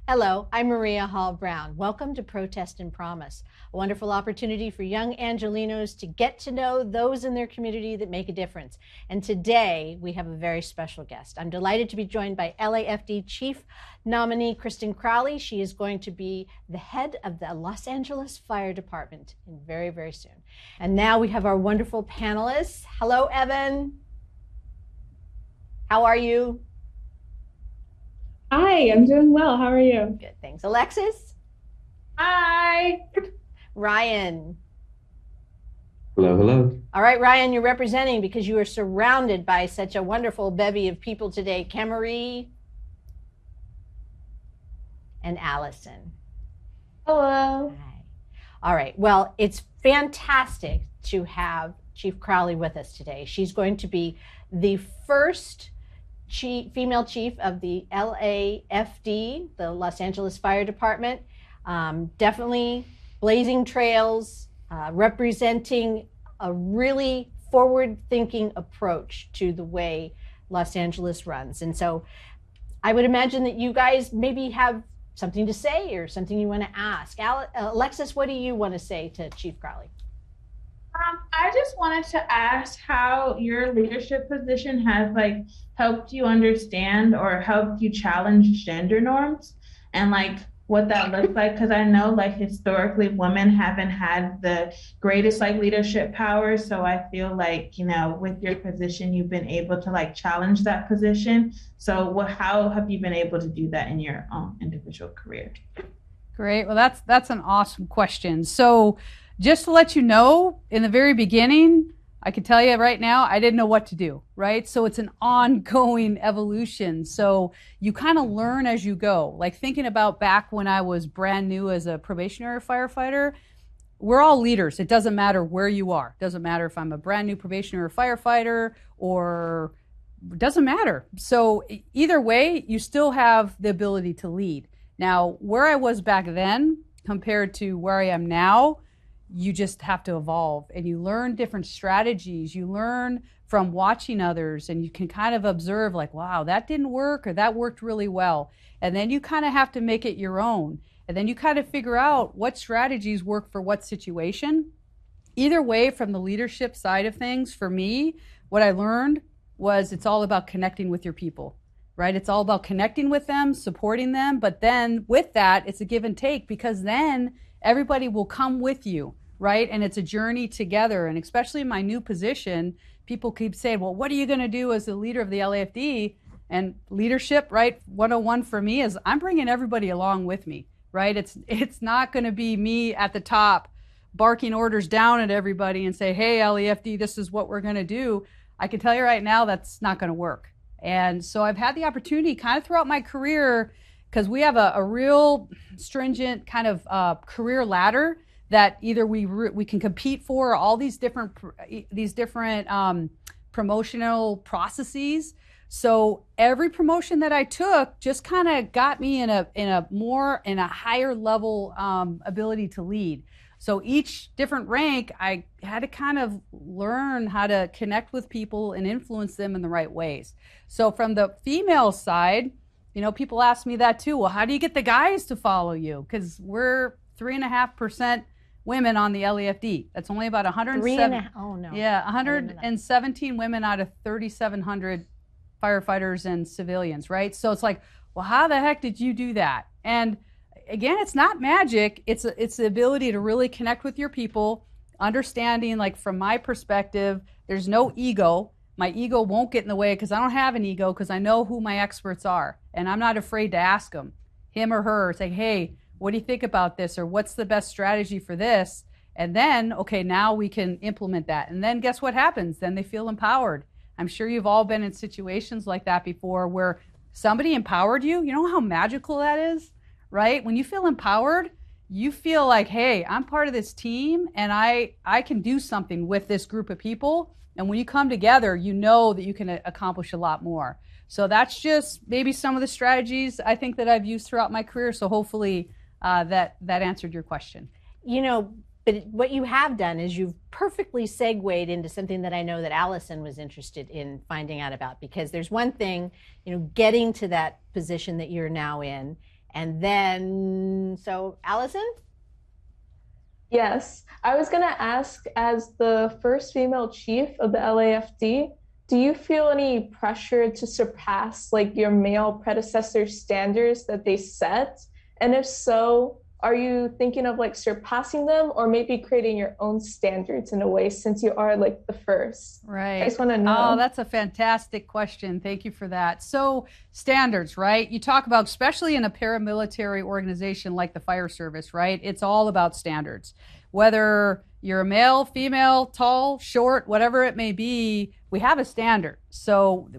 Hello, I'm Maria Hall Brown. Welcome to Protest and Promise, a wonderful opportunity for young Angelenos to get to know those in their community that make a difference. And today we have a very special guest. I'm delighted to be joined by LAFD Chief Nominee Chief Crowley. She is going to be the head of the Los Angeles Fire Department very, very soon. And now we have our wonderful panelists. Hello, Evan. How are you? Hi, I'm doing well. How are you? Good, thanks. Alexis? Hi. Ryan? Hello, hello. All right, Ryan, you're representing because you are surrounded by such a wonderful bevy of people today. Kemery and Allison. Hello. Hi. All right, well, it's fantastic to have Chief Crowley with us today. She's going to be the first female chief of the LAFD, the Los Angeles Fire Department. Definitely blazing trails, representing a really forward-thinking approach to the way Los Angeles runs. And so I would imagine that you guys maybe have something to say or something you want to ask. Alexis, what do you want to say to Chief Crowley? I just wanted to ask how your leadership position has helped you understand or helped you challenge gender norms and what that looks like, because I know historically women haven't had the greatest leadership power. So I feel with your position you've been able to challenge that position. So how have you been able to do that in your own individual career? Great. Well, that's an awesome question. So just to let you know, in the very beginning, I can tell you right now, I didn't know what to do, right? So it's an ongoing evolution. So you kind of learn as you go. Thinking about back when I was brand new as a probationary firefighter, we're all leaders. It doesn't matter where you are. It doesn't matter if I'm a brand new probationary firefighter or it doesn't matter. So either way, you still have the ability to lead. Now, where I was back then compared to where I am now, you just have to evolve and you learn different strategies. You learn from watching others and you can kind of observe wow, that didn't work or that worked really well. And then you kind of have to make it your own. And then you kind of figure out what strategies work for what situation. Either way, from the leadership side of things, for me, what I learned was it's all about connecting with your people, right? It's all about connecting with them, supporting them. But then with that, it's a give and take because then everybody will come with you. Right? And it's a journey together. And especially in my new position, people keep saying, well, what are you going to do as the leader of the LAFD? And leadership, right? 101 for me is I'm bringing everybody along with me, right? It's not going to be me at the top barking orders down at everybody and say, hey, LAFD, this is what we're going to do. I can tell you right now, that's not going to work. And so I've had the opportunity kind of throughout my career, because we have a real stringent kind of career ladder that either we can compete for all these different promotional processes. So every promotion that I took just kind of got me in a higher level ability to lead. So each different rank, I had to kind of learn how to connect with people and influence them in the right ways. So from the female side, people ask me that too. Well, how do you get the guys to follow you? Because we're 3.5% women on the LAFD. That's only about 117 women out of 3,700 firefighters and civilians, right? So it's well, how the heck did you do that? And again, it's not magic. It's the ability to really connect with your people, understanding, from my perspective, there's no ego. My ego won't get in the way because I don't have an ego because I know who my experts are. And I'm not afraid to ask them, him or her, say, hey, what do you think about this? Or what's the best strategy for this? And then, okay, now we can implement that. And then guess what happens? Then they feel empowered. I'm sure you've all been in situations like that before where somebody empowered you. You know how magical that is, right? When you feel empowered, you feel like, hey, I'm part of this team and I can do something with this group of people. And when you come together, you know that you can accomplish a lot more. So that's just maybe some of the strategies I think that I've used throughout my career. So hopefully that answered your question. You know, but what you have done is you've perfectly segued into something that I know that Allison was interested in finding out about, because there's one thing, you know, getting to that position that you're now in. And then, so Allison? Yes, I was going to ask, as the first female chief of the LAFD, do you feel any pressure to surpass like your male predecessor standards that they set? And if so, are you thinking of like surpassing them or maybe creating your own standards in a way, since you are like the first? Right. I just want to know. Oh, that's a fantastic question. Thank you for that. So standards, right? You talk about, especially in a paramilitary organization like the fire service, right? It's all about standards. Whether you're a male, female, tall, short, whatever it may be, we have a standard. So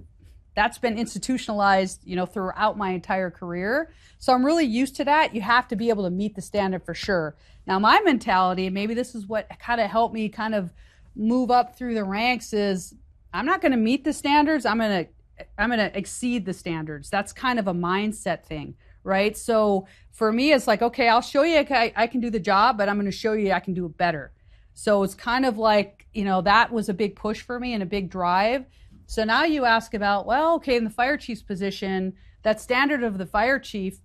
that's been institutionalized, you know, throughout my entire career. So I'm really used to that. You have to be able to meet the standard for sure. Now, my mentality, maybe this is what kind of helped me kind of move up through the ranks, is I'm not going to meet the standards. I'm going to exceed the standards. That's kind of a mindset thing, right? So for me, it's like, okay, I'll show you I can do the job, but I'm going to show you I can do it better. So it's kind of like, you know, that was a big push for me and a big drive. So now you ask about, well, okay, in the fire chief's position, that standard of the fire chief,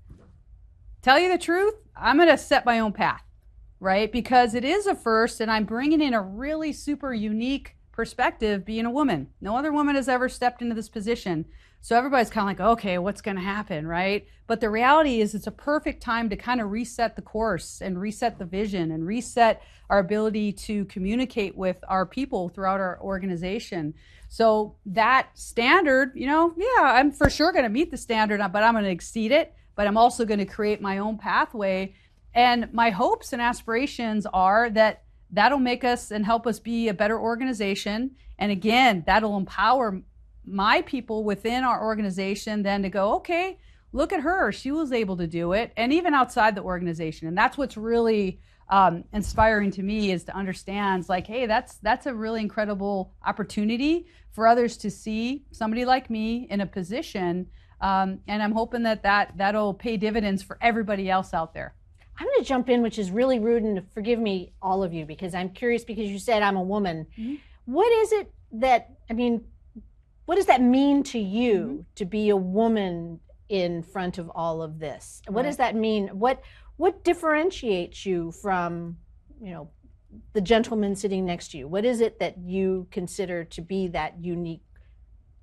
tell you the truth, I'm going to set my own path, right? Because it is a first, and I'm bringing in a really super unique perspective being a woman. No other woman has ever stepped into this position. So everybody's kind of like, okay, what's going to happen, right? But the reality is it's a perfect time to kind of reset the course and reset the vision and reset our ability to communicate with our people throughout our organization. So that standard, you know, yeah, I'm for sure going to meet the standard, but I'm going to exceed it. But I'm also going to create my own pathway. And my hopes and aspirations are that that'll make us and help us be a better organization. And again, that'll empower my people within our organization then to go, okay, look at her, she was able to do it. And even outside the organization. And that's what's really inspiring to me, is to understand, like, hey, that's a really incredible opportunity for others to see somebody like me in a position. And I'm hoping that'll pay dividends for everybody else out there. I'm going to jump in, which is really rude, and forgive me, all of you, because I'm curious, because you said I'm a woman. Mm-hmm. What is it that, I mean, what does that mean to you to be a woman in front of all of this? What does that mean? What differentiates you from, you know, the gentleman sitting next to you? What is it that you consider to be that unique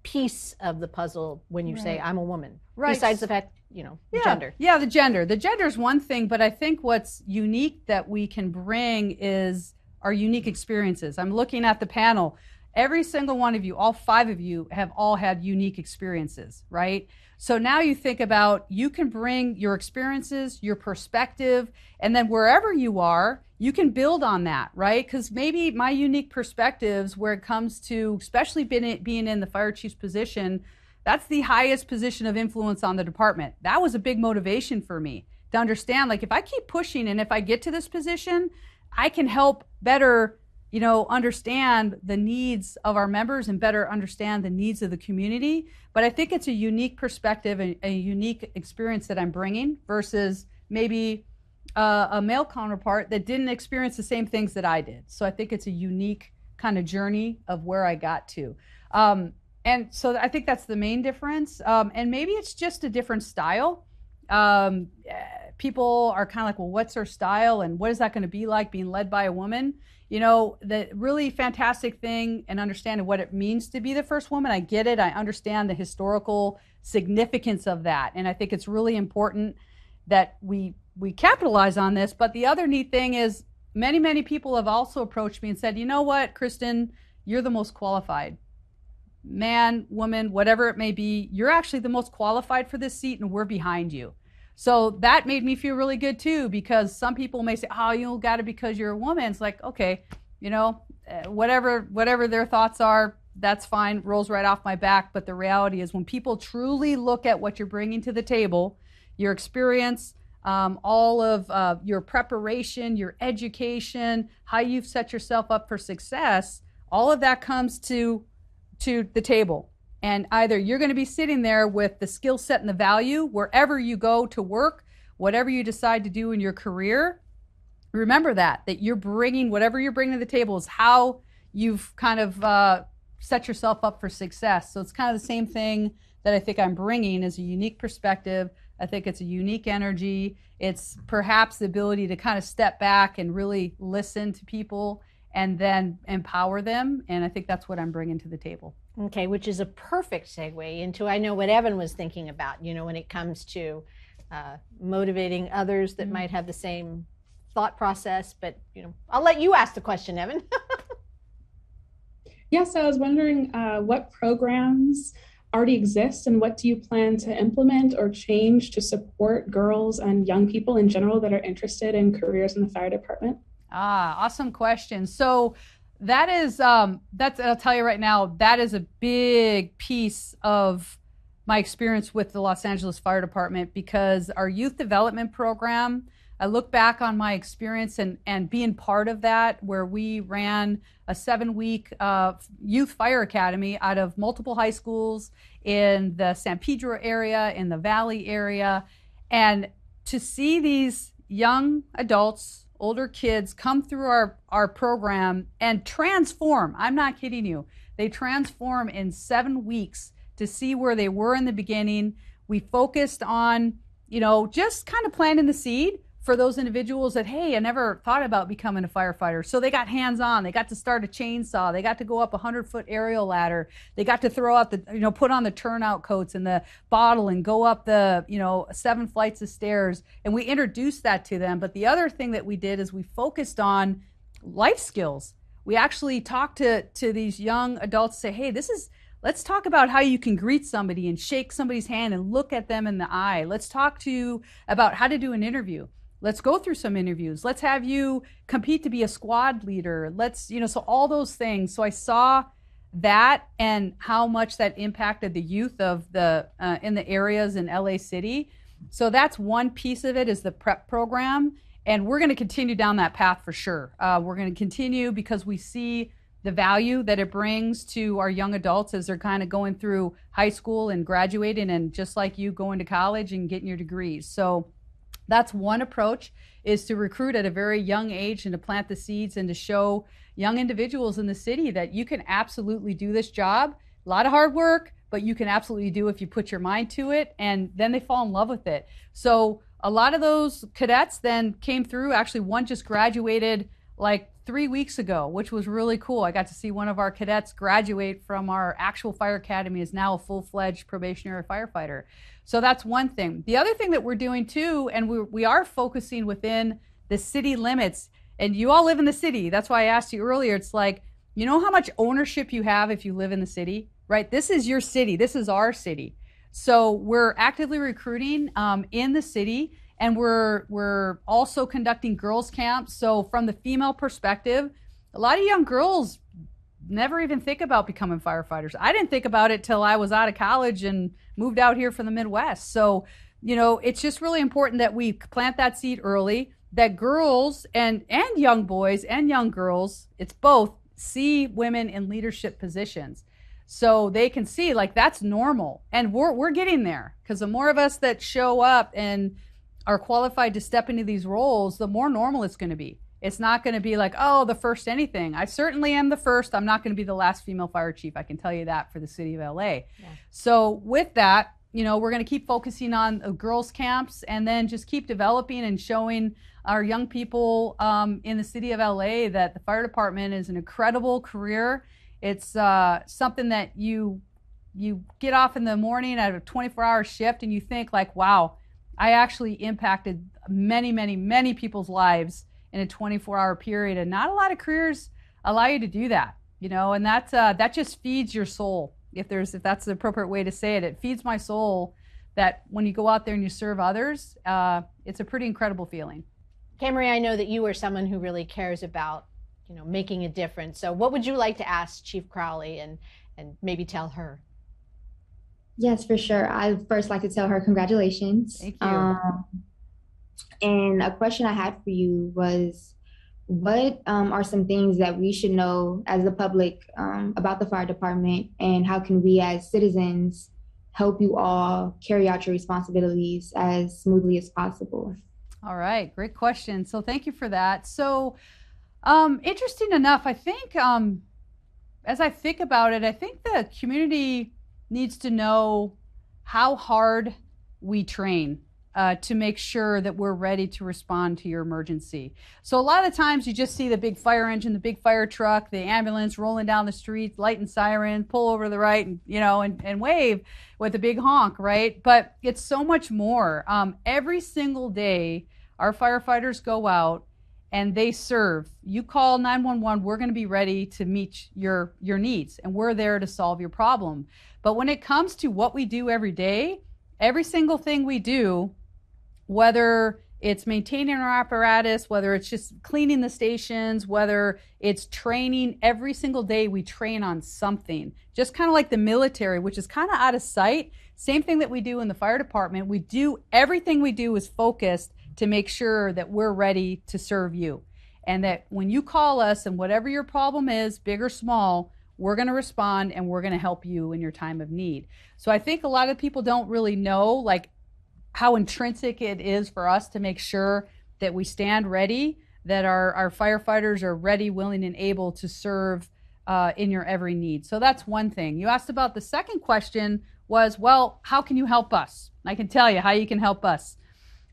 piece of the puzzle when you say I'm a woman? Right. Besides the fact, you know, gender. Yeah, the gender. The gender is one thing, but I think what's unique that we can bring is our unique experiences. I'm looking at the panel. Every single one of you, all 5 of you, have all had unique experiences, right? So now you think about, you can bring your experiences, your perspective, and then wherever you are, you can build on that, right? Because maybe my unique perspectives, where it comes to, especially being in the fire chief's position, that's the highest position of influence on the department. That was a big motivation for me to understand, like, if I keep pushing and if I get to this position, I can help better, you know, understand the needs of our members and better understand the needs of the community. But I think it's a unique perspective and a unique experience that I'm bringing versus maybe a male counterpart that didn't experience the same things that I did. So I think it's a unique kind of journey of where I got to. And so I think that's the main difference. And maybe it's just a different style. People are kind of like, well, what's her style? And what is that going to be like being led by a woman? You know, the really fantastic thing and understanding what it means to be the first woman, I get it. I understand the historical significance of that. And I think it's really important that we capitalize on this. But the other neat thing is many, many people have also approached me and said, you know what, Kristin, you're the most qualified. Man, woman, whatever it may be, you're actually the most qualified for this seat and we're behind you. So that made me feel really good too, because some people may say, oh, you got it because you're a woman. It's like, okay, you know, whatever their thoughts are, that's fine, rolls right off my back. But the reality is when people truly look at what you're bringing to the table, your experience, all of your preparation, your education, how you've set yourself up for success, all of that comes to the table. And either you're going to be sitting there with the skill set and the value wherever you go to work, whatever you decide to do in your career. Remember that you're bringing, whatever you're bringing to the table is how you've kind of set yourself up for success. So it's kind of the same thing that I think I'm bringing is a unique perspective. I think it's a unique energy. It's perhaps the ability to kind of step back and really listen to people and then empower them. And I think that's what I'm bringing to the table. Okay, which is a perfect segue into, I know what Evan was thinking about, you know, when it comes to motivating others that might have the same thought process. But, you know, I'll let you ask the question, Evan. Yes, I was wondering what programs already exist and what do you plan to implement or change to support girls and young people in general that are interested in careers in the fire department? Awesome question. So that is, I'll tell you right now, that is a big piece of my experience with the Los Angeles Fire Department, because our youth development program, I look back on my experience and being part of that, where we ran a 7-week youth fire academy out of multiple high schools in the San Pedro area, in the Valley area. And to see these young adults, older kids come through our program and transform, I'm not kidding you, they transform in 7 weeks to see where they were in the beginning. We focused on, you know, just kind of planting the seed for those individuals that, hey, I never thought about becoming a firefighter. So they got hands-on. They got to start a chainsaw. They got to go up a 100-foot aerial ladder. They got to throw out the, you know, put on the turnout coats and the bottle and go up the, you know, 7 flights of stairs. And we introduced that to them. But the other thing that we did is we focused on life skills. We actually talked to these young adults, say, hey, let's talk about how you can greet somebody and shake somebody's hand and look at them in the eye. Let's talk to you about how to do an interview. Let's go through some interviews. Let's have you compete to be a squad leader. Let's, you know, so all those things. So I saw that and how much that impacted the youth of the in the areas in LA City. So that's one piece of it, is the prep program. And we're going to continue down that path for sure. We're going to continue because we see the value that it brings to our young adults as they're kind of going through high school and graduating, and just like you, going to college and getting your degrees. So that's one approach, is to recruit at a very young age and to plant the seeds and to show young individuals in the city that you can absolutely do this job. A lot of hard work, but you can absolutely do if you put your mind to it, and then they fall in love with it. So a lot of those cadets then came through. Actually, one just graduated like 3 weeks ago, which was really cool. I got to see one of our cadets graduate from our actual fire academy, is now a full-fledged probationary firefighter. So that's one thing. The other thing that we're doing too, and we are focusing within the city limits, and you all live in the city. That's why I asked you earlier. It's like, you know how much ownership you have if you live in the city, right? This is your city. This is our city. So we're actively recruiting in the city. And we're also conducting girls' camps. So from the female perspective, a lot of young girls never even think about becoming firefighters. I didn't think about it till I was out of college and moved out here from the Midwest. So, you know, it's just really important that we plant that seed early, that girls and young boys and young girls, it's both, see women in leadership positions. So they can see, like, that's normal. And we're getting there, because the more of us that show up and are qualified to step into these roles, the more normal it's going to be. It's not going to be like, oh, the first anything. I certainly am the first. I'm not going to be the last female fire chief. I can tell you that for the city of LA. Yeah. So with that, you know, we're going to keep focusing on girls' camps, and then just keep developing and showing our young people in the city of LA that the fire department is an incredible career. It's something that you get off in the morning at a 24-hour shift and you think like, wow, I actually impacted many, many, many people's lives in a 24-hour period. And not a lot of careers allow you to do that, you know, and that just feeds your soul. If that's the appropriate way to say it, it feeds my soul that when you go out there and you serve others, it's a pretty incredible feeling. Camry, I know that you are someone who really cares about, you know, making a difference. So what would you like to ask Chief Crowley and maybe tell her? Yes, for sure. I'd first like to tell her congratulations. Thank you. And a question I had for you was, what are some things that we should know as the public about the fire department, and how can we as citizens help you all carry out your responsibilities as smoothly as possible? All right, great question. So thank you for that. So interesting enough, I think as I think about it, I think the community needs to know how hard we train to make sure that we're ready to respond to your emergency. So a lot of the times you just see the big fire engine, the big fire truck, the ambulance rolling down the street, light and siren, pull over to the right, and and wave with a big honk, right? But it's so much more. Every single day, our firefighters go out and they serve. You call 911, we're going to be ready to meet your needs, and we're there to solve your problem. But when it comes to what we do every day, every single thing we do, whether it's maintaining our apparatus, whether it's just cleaning the stations, whether it's training, every single day we train on something. Just kind of like the military, which is kind of out of sight. Same thing that we do in the fire department. Everything we do is focused to make sure that we're ready to serve you. And that when you call us and whatever your problem is, big or small, we're going to respond and we're going to help you in your time of need. So I think a lot of people don't really know like how intrinsic it is for us to make sure that we stand ready, that our firefighters are ready, willing, and able to serve in your every need. So that's one thing. You asked about the second question was, well, how can you help us? I can tell you how you can help us.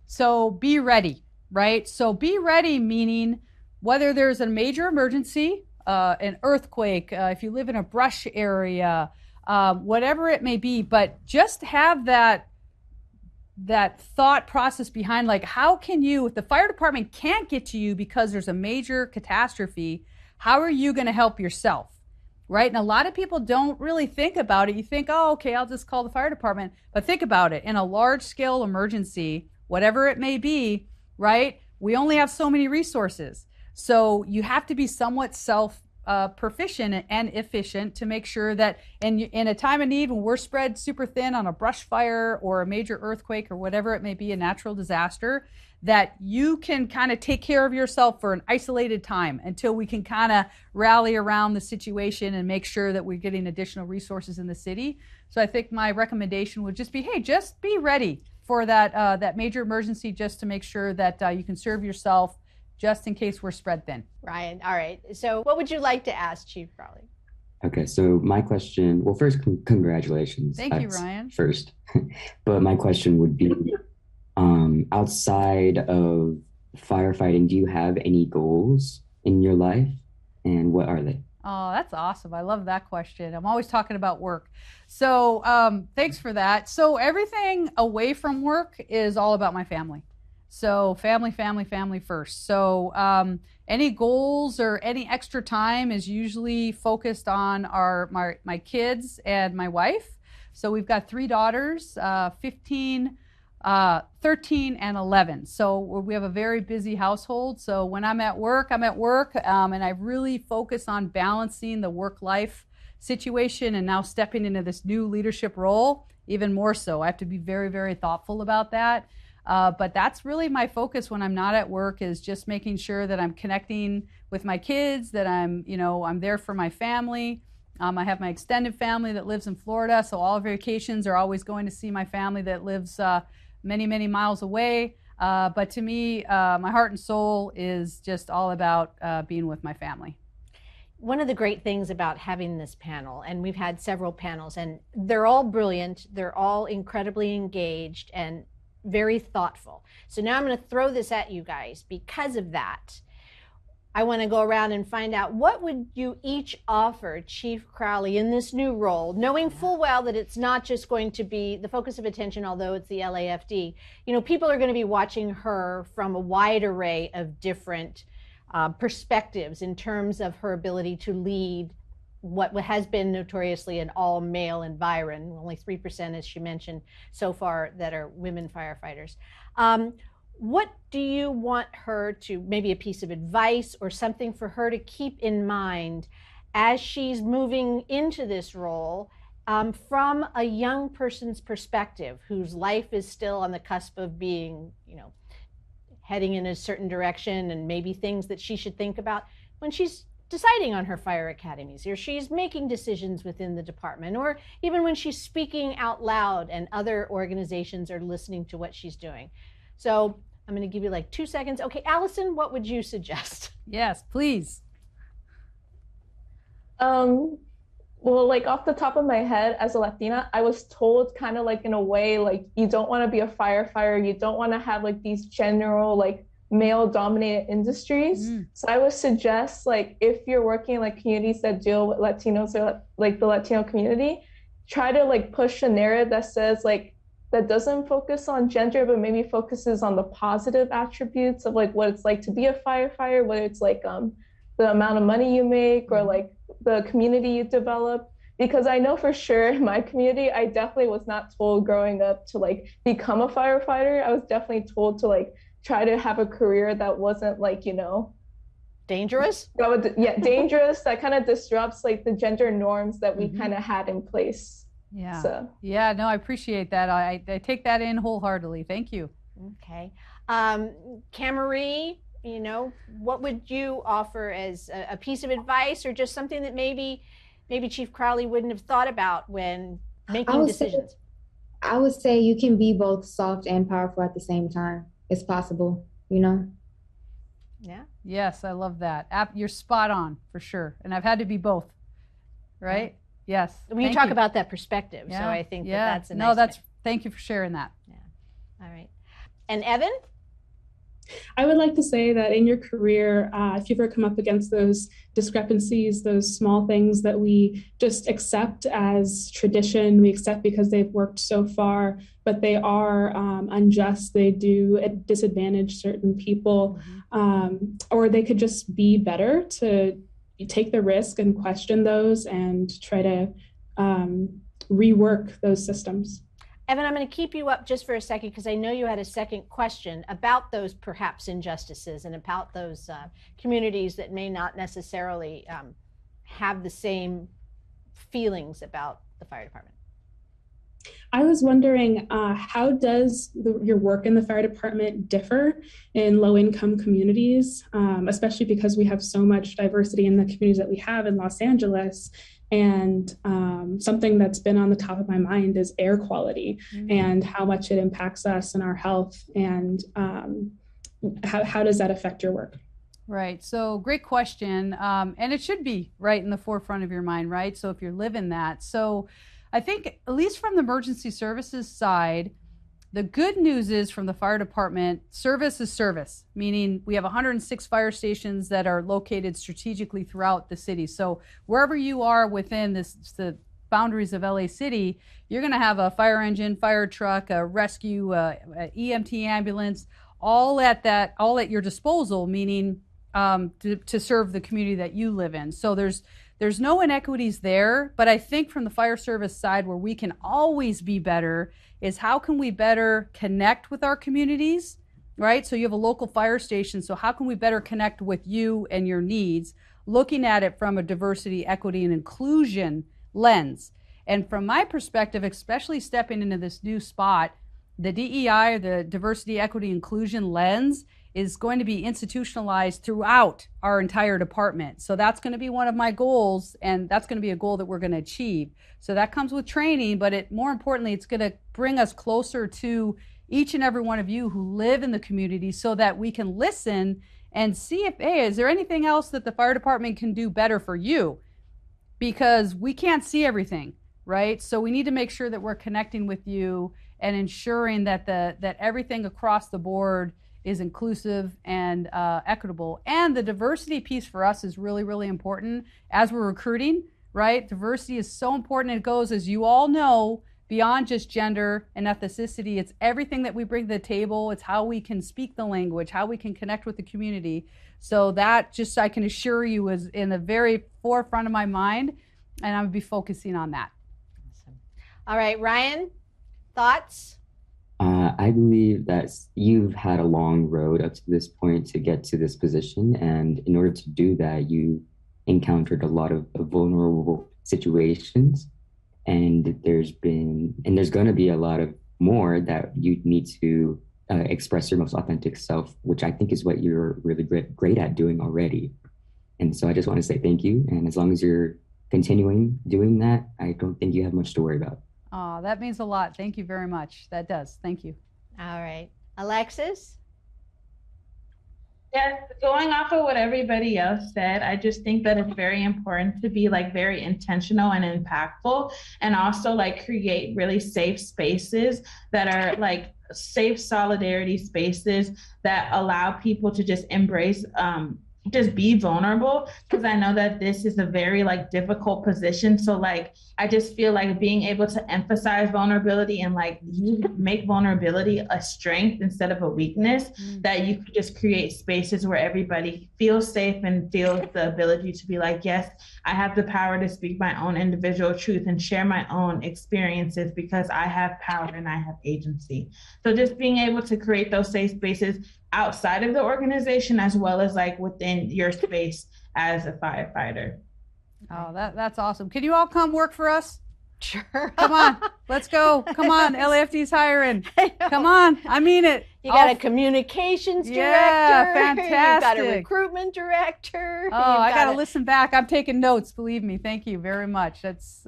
So be ready, right? So be ready, meaning whether there's a major emergency, an earthquake, if you live in a brush area, whatever it may be, but just have that thought process behind, like, how can you, if the fire department can't get to you because there's a major catastrophe, how are you going to help yourself, right? And a lot of people don't really think about it. You think, oh, okay, I'll just call the fire department. But think about it. In a large-scale emergency, whatever it may be, right, we only have so many resources. So you have to be somewhat proficient and efficient to make sure that in a time of need, when we're spread super thin on a brush fire or a major earthquake or whatever it may be, a natural disaster, that you can kind of take care of yourself for an isolated time until we can kind of rally around the situation and make sure that we're getting additional resources in the city. So I think my recommendation would just be, hey, just be ready for that major emergency, just to make sure that you can serve yourself just in case we're spread thin. Ryan, all right. So what would you like to ask Chief Crowley? Okay, so my question, well, first, congratulations. Thank you, Ryan. First. But my question would be, outside of firefighting, do you have any goals in your life, and what are they? Oh, that's awesome. I love that question. I'm always talking about work. So thanks for that. So everything away from work is all about my family. So family first. So any goals or any extra time is usually focused on my kids and my wife. So we've got 3 daughters, 15, 13, and 11. So we have a very busy household. So when I'm at work, and I really focus on balancing the work-life situation, and now stepping into this new leadership role, even more so. I have to be very, very thoughtful about that. But that's really my focus when I'm not at work, is just making sure that I'm connecting with my kids, that I'm there for my family. I have my extended family that lives in Florida, so all vacations are always going to see my family that lives many, many miles away. But to me, my heart and soul is just all about being with my family. One of the great things about having this panel, and we've had several panels, and they're all brilliant, they're all incredibly engaged and very thoughtful. So now I'm going to throw this at you guys. Because of that, I want to go around and find out, what would you each offer Chief Crowley in this new role, knowing full well that it's not just going to be the focus of attention, although it's the LAFD. People are going to be watching her from a wide array of different perspectives in terms of her ability to lead what has been notoriously an all-male environment. Only 3%, as she mentioned, so far that are women firefighters. What do you want her to, maybe a piece of advice or something for her to keep in mind as she's moving into this role, from a young person's perspective, whose life is still on the cusp of being, heading in a certain direction and maybe things that she should think about when she's deciding on her fire academies, or she's making decisions within the department, or even when she's speaking out loud and other organizations are listening to what she's doing. So I'm going to give you like 2 seconds. Okay, Allison, what would you suggest? Yes, please. Well, like off the top of my head, as a Latina, I was told kind of like in a way, like you don't want to be a firefighter, you don't want to have like these general like male-dominated industries. So I would suggest, like, if you're working in like communities that deal with Latinos or like the Latino community, try to like push a narrative that says like that doesn't focus on gender, but maybe focuses on the positive attributes of like what it's like to be a firefighter, whether it's like the amount of money you make or like the community you develop. Because I know for sure in my community, I definitely was not told growing up to like become a firefighter. I was definitely told to like try to have a career that wasn't like, you know, dangerous. Dangerous. That kind of disrupts like the gender norms that we kind of had in place. Yeah. So. Yeah, no, I appreciate that. I take that in wholeheartedly. Thank you. Okay. Camarie, you know, what would you offer as a piece of advice, or just something that maybe Chief Crowley wouldn't have thought about when making decisions? I would say you can be both soft and powerful at the same time. It's possible, you know? Yeah. Yes, I love that. You're spot on for sure. And I've had to be both, right? Yeah. Yes. When you talk about that perspective. Yeah. So I think that's a nice thank you for sharing that. Yeah. All right. And Evan? I would like to say that in your career, if you've ever come up against those discrepancies, those small things that we just accept as tradition, we accept because they've worked so far, but they are unjust, they do disadvantage certain people, or they could just be better, to take the risk and question those and try to rework those systems. Evan, I'm going to keep you up just for a second because I know you had a second question about those perhaps injustices and about those communities that may not necessarily have the same feelings about the fire department. I was wondering, how does your work in the fire department differ in low-income communities, especially because we have so much diversity in the communities that we have in Los Angeles? And something that's been on the top of my mind is air quality and how much it impacts us and our health, and how does that affect your work? Right. So great question. And it should be right in the forefront of your mind, right? So if you're living that. So I think, at least from the emergency services side, the good news is from the fire department, service is service, meaning we have 106 fire stations that are located strategically throughout the city. So wherever you are within the boundaries of LA City, you're going to have a fire engine, fire truck, a rescue, a EMT ambulance, all at your disposal, meaning to serve the community that you live in. So there's no inequities there, but I think from the fire service side, where we can always be better is how can we better connect with our communities, right? So you have a local fire station, so how can we better connect with you and your needs, looking at it from a diversity, equity, and inclusion lens. And from my perspective, especially stepping into this new spot, the DEI, or the diversity, equity, inclusion lens, is going to be institutionalized throughout our entire department. So that's going to be one of my goals, and that's going to be a goal that we're going to achieve. So that comes with training, but more importantly, it's going to bring us closer to each and every one of you who live in the community, so that we can listen and see if, hey, is there anything else that the fire department can do better for you? Because we can't see everything, right? So we need to make sure that we're connecting with you and ensuring that that everything across the board is inclusive and equitable. And the diversity piece for us is really, really important as we're recruiting, right? Diversity is so important. It goes, as you all know, beyond just gender and ethnicity. It's everything that we bring to the table. It's how we can speak the language, how we can connect with the community. So that, just I can assure you, is in the very forefront of my mind, and I'm gonna be focusing on that. Awesome. All right, Ryan, thoughts? I believe that you've had a long road up to this point to get to this position. And in order to do that, you encountered a lot of vulnerable situations. And there's going to be a lot of more that you need to express your most authentic self, which I think is what you're really great at doing already. And so I just want to say thank you. And as long as you're continuing doing that, I don't think you have much to worry about. Oh, that means a lot. Thank you very much. That does. Thank you. All right. Alexis? Yes, going off of what everybody else said, I just think that it's very important to be like very intentional and impactful, and also like create really safe spaces that are like safe solidarity spaces that allow people to just embrace just be vulnerable, because I know that this is a very like difficult position. So like I just feel like being able to emphasize vulnerability and like you make vulnerability a strength instead of a weakness, that you could just create spaces where everybody feels safe and feels the ability to be like, yes, I have the power to speak my own individual truth and share my own experiences because I have power and I have agency. So just being able to create those safe spaces outside of the organization as well as like within your space as a firefighter. Oh, that's awesome. Can you all come work for us? Sure. Come on, let's go. Come on, LAFD's hiring. Come on, I mean it. You got a communications director. Yeah, fantastic. You've got a recruitment director. Oh, I got to listen back. I'm taking notes, believe me. Thank you very much. That's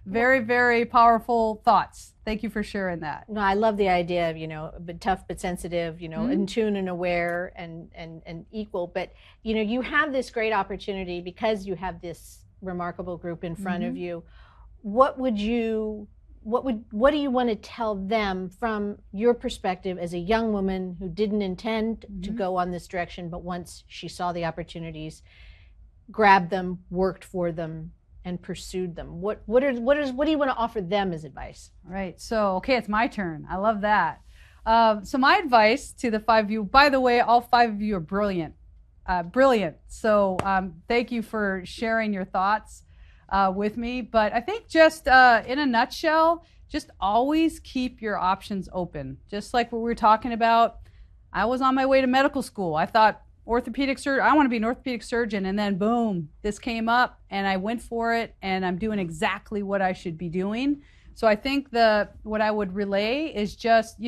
very, very powerful thoughts. Thank you for sharing that. No, I love the idea of, but tough but sensitive, in tune and aware and equal. But, you have this great opportunity because you have this remarkable group in front of you. What do you want to tell them from your perspective as a young woman who didn't intend to go on this direction, but once she saw the opportunities, grabbed them, worked for them, and pursued them? What do you want to offer them as advice? All right. So, okay, it's my turn. I love that. So my advice to the 5 of you, by the way, all 5 of you are brilliant. Brilliant. So thank you for sharing your thoughts with me. But I think just in a nutshell, just always keep your options open. Just like what we were talking about, I was on my way to medical school. I thought orthopedic surgeon, I want to be an orthopedic surgeon, and then boom, this came up and I went for it, and I'm doing exactly what I should be doing. So I think what I would relay is just,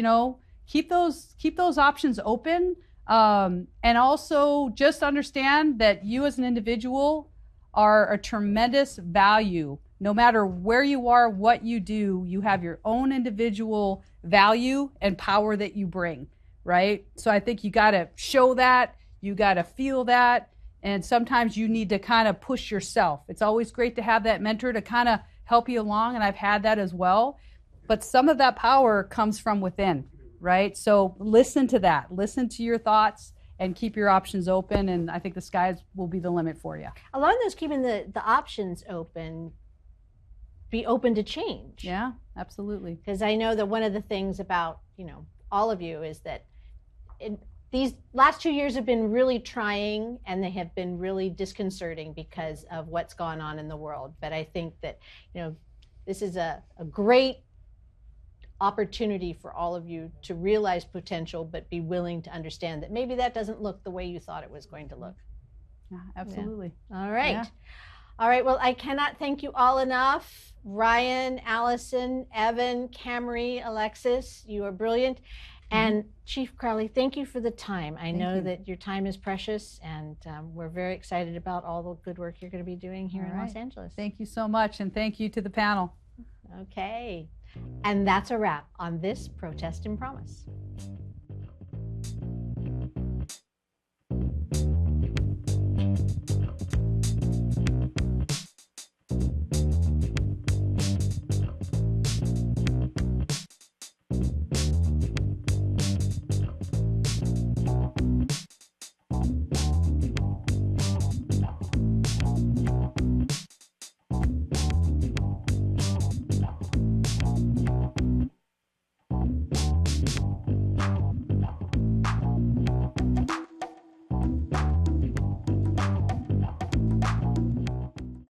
keep those options open, and also just understand that you as an individual are a tremendous value. No matter where you are, what you do, you have your own individual value and power that you bring, right? So I think you got to show that, you got to feel that, and sometimes you need to kind of push yourself. It's always great to have that mentor to kind of help you along, and I've had that as well. But some of that power comes from within, right? So listen to that, listen to your thoughts, and keep your options open, and I think the skies will be the limit for you. Along those, keeping the options open, be open to change. Yeah, absolutely. Because I know that one of the things about, all of you is that these last 2 years have been really trying, and they have been really disconcerting because of what's gone on in the world. But I think that, this is a great opportunity for all of you to realize potential, but be willing to understand that maybe that doesn't look the way you thought it was going to look. Yeah, absolutely. Yeah. All right. Yeah. All right. Well, I cannot thank you all enough. Ryan, Allison, Evan, Camry, Alexis, you are brilliant. And Chief Crowley, thank you for the time. I know that your time is precious, and we're very excited about all the good work you're going to be doing here in Los Angeles. Thank you so much, and thank you to the panel. Okay. And that's a wrap on this Protest and Promise.